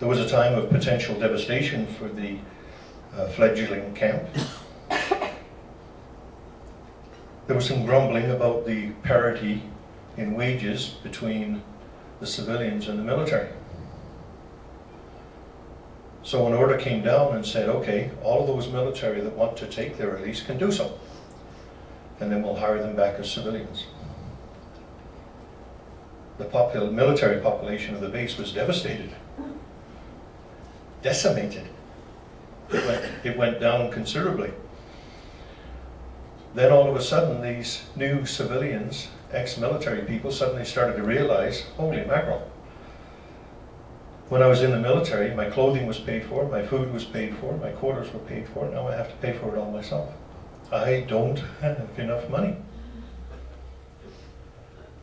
There was a time of potential devastation for the fledgling camp. There was some grumbling about the parity in wages between the civilians and the military. So an order came down and said, okay, all of those military that want to take their release can do so. And then we'll hire them back as civilians. The military population of the base was devastated. Decimated. It went down considerably. Then all of a sudden, these new civilians, ex-military people, suddenly started to realize, holy mackerel. When I was in the military, my clothing was paid for, my food was paid for, my quarters were paid for, now I have to pay for it all myself. I don't have enough money.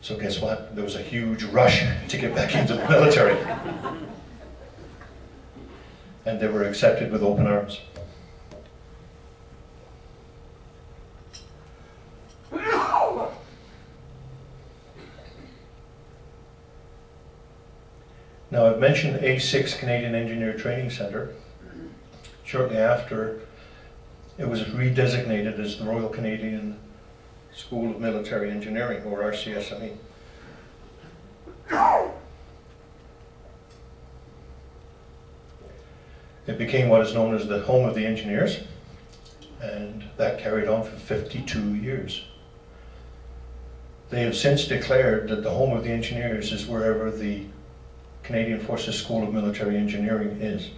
So guess what? There was a huge rush to get back into the military. And they were accepted with open arms. Now I've mentioned A6 Canadian Engineer Training Centre. Shortly after, it was redesignated as the Royal Canadian School of Military Engineering, or RCSME. It became what is known as the home of the engineers, and that carried on for 52 years. They have since declared that the home of the engineers is wherever the Canadian Forces School of Military Engineering is.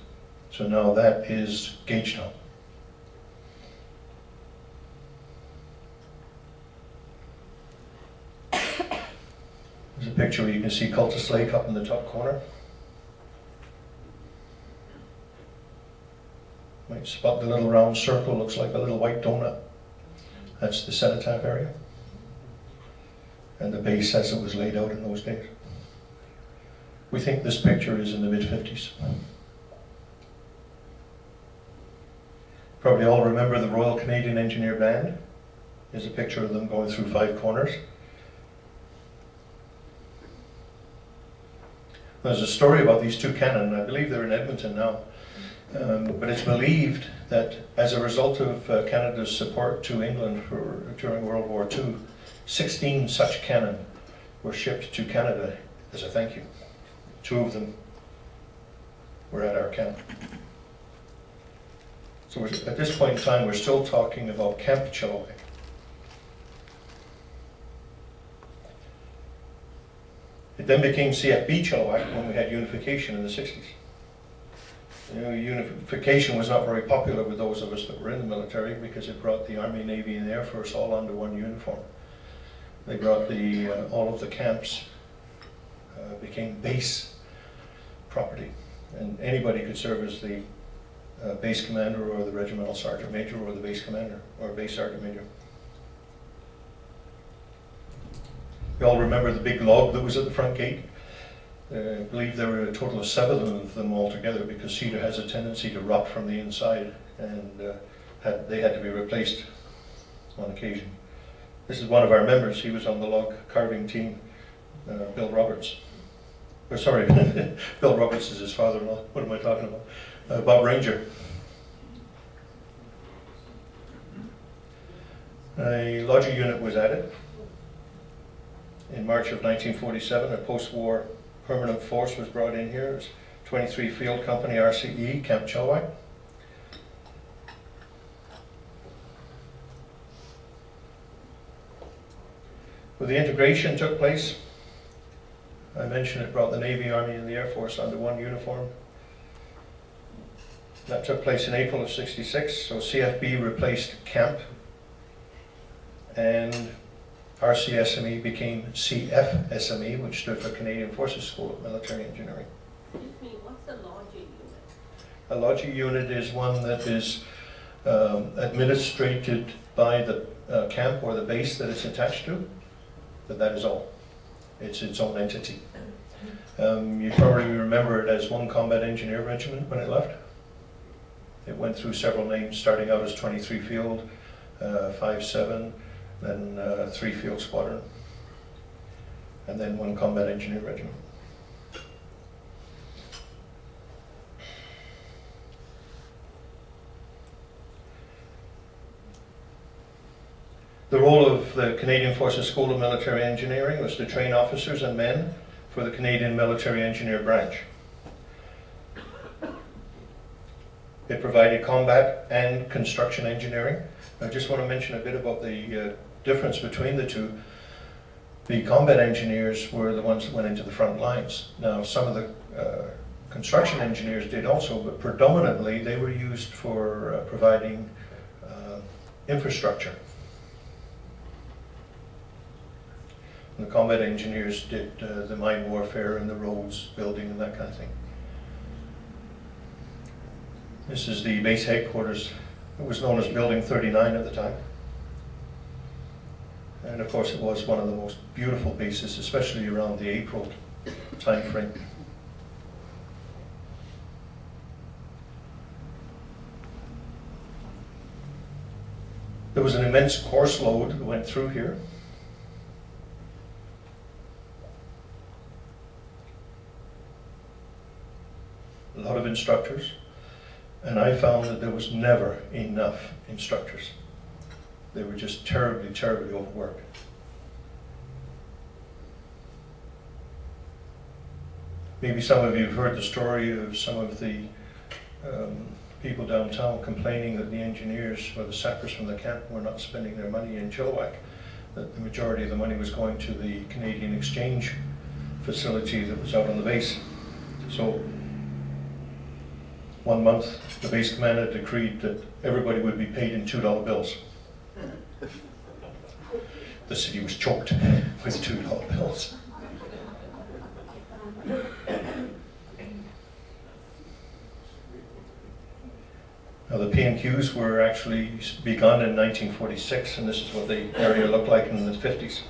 So now that is Gagetown. There's a picture where you can see Cultus Lake up in the top corner. Might spot the little round circle, looks like a little white donut. That's the cenotaph area. And the base as it was laid out in those days. We think this picture is in the mid-50s. Probably all remember the Royal Canadian Engineer Band. There's a picture of them going through 5 corners. There's a story about these 2 cannon. I believe they're in Edmonton now. But it's believed that as a result of Canada's support to England during World War II, 16 such cannon were shipped to Canada as a thank you. 2 of them were at our camp. So at this point in time, we're still talking about Camp Chilliwack. It then became CFB Chilliwack when we had unification in the 60s. You know, unification was not very popular with those of us that were in the military because it brought the Army, Navy, and Air Force all under one uniform. They brought all of the camps became base property, and anybody could serve as the base commander or the regimental sergeant major or the base commander or base sergeant major. You all remember the big log that was at the front gate? I believe there were a total of 7 of them altogether because cedar has a tendency to rot from the inside, and they had to be replaced on occasion. This is one of our members. He was on the log carving team, Bill Roberts. Or sorry, Bill Roberts is his father-in-law. What am I talking about? Bob Ranger. A lodger unit was added. In March of 1947, a post-war permanent force was brought in here. It was 23 Field Company RCE, Camp Chilliwack. When the integration took place, I mentioned it brought the Navy, Army, and the Air Force under one uniform. That took place in April of '66, so CFB replaced Camp, and RCSME became CFSME, which stood for Canadian Forces School of Military Engineering. Excuse me, what's the lodging unit? A lodging unit is one that is administrated by the camp or the base that it's attached to, but that is all. It's its own entity. You probably remember it as 1 Combat Engineer Regiment when it left. It went through several names, starting out as 23 Field, 5-7, then 3 Field Squadron, and then 1 Combat Engineer Regiment. The role of the Canadian Forces School of Military Engineering was to train officers and men for the Canadian Military Engineer branch. It provided combat and construction engineering. I just want to mention a bit about the difference between the two. The combat engineers were the ones that went into the front lines. Now, some of the construction engineers did also, but predominantly they were used for providing infrastructure. And the combat engineers did the mine warfare and the roads building and that kind of thing. This is the base headquarters. It was known as Building 39 at the time. And of course it was one of the most beautiful bases, especially around the April time frame. There was an immense course load that went through here. A lot of instructors. And I found that there was never enough instructors. They were just terribly, terribly overworked. Maybe some of you have heard the story of some of the people downtown complaining that the engineers or the sappers from the camp were not spending their money in Chilliwack, that the majority of the money was going to the Canadian exchange facility that was out on the base. So one month, the base commander decreed that everybody would be paid in $2 bills. The city was choked with $2 bills. Now the P&Qs were actually begun in 1946, and this is what the area looked like in the 50s.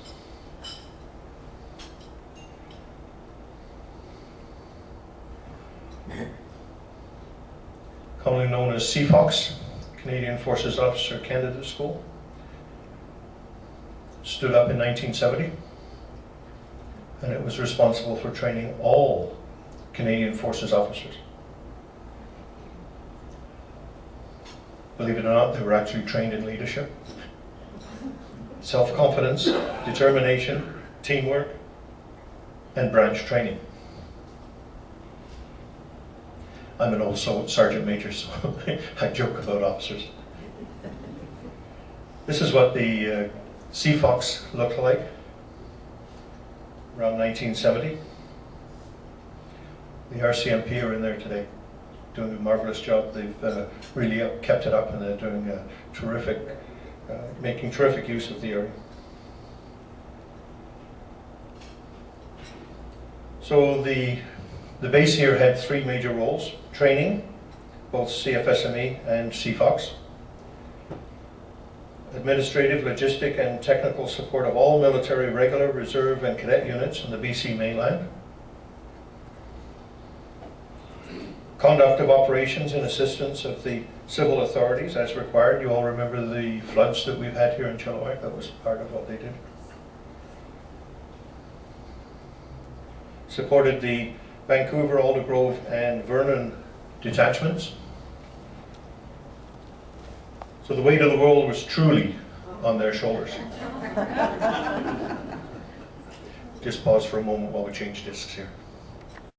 Commonly known as CFOX, Canadian Forces Officer Candidate School. Stood up in 1970, and it was responsible for training all Canadian Forces officers. Believe it or not, they were actually trained in leadership, self-confidence, determination, teamwork, and branch training. I'm an old sergeant major, so I joke about officers. This is what the CFOX looked like around 1970. The RCMP are in there today, doing a marvelous job. They've really kept it up, and they're doing a terrific, making terrific use of the area. So the base here had three major roles: training, both CFSME and CFOX; administrative, logistic, and technical support of all military, regular, reserve, and cadet units on the BC mainland; conduct of operations and assistance of the civil authorities as required. You all remember the floods that we've had here in Chilliwack. That was part of what they did. Supported the Vancouver, Aldergrove, and Vernon detachments. So the weight of the world was truly on their shoulders. Just pause for a moment while we change discs here.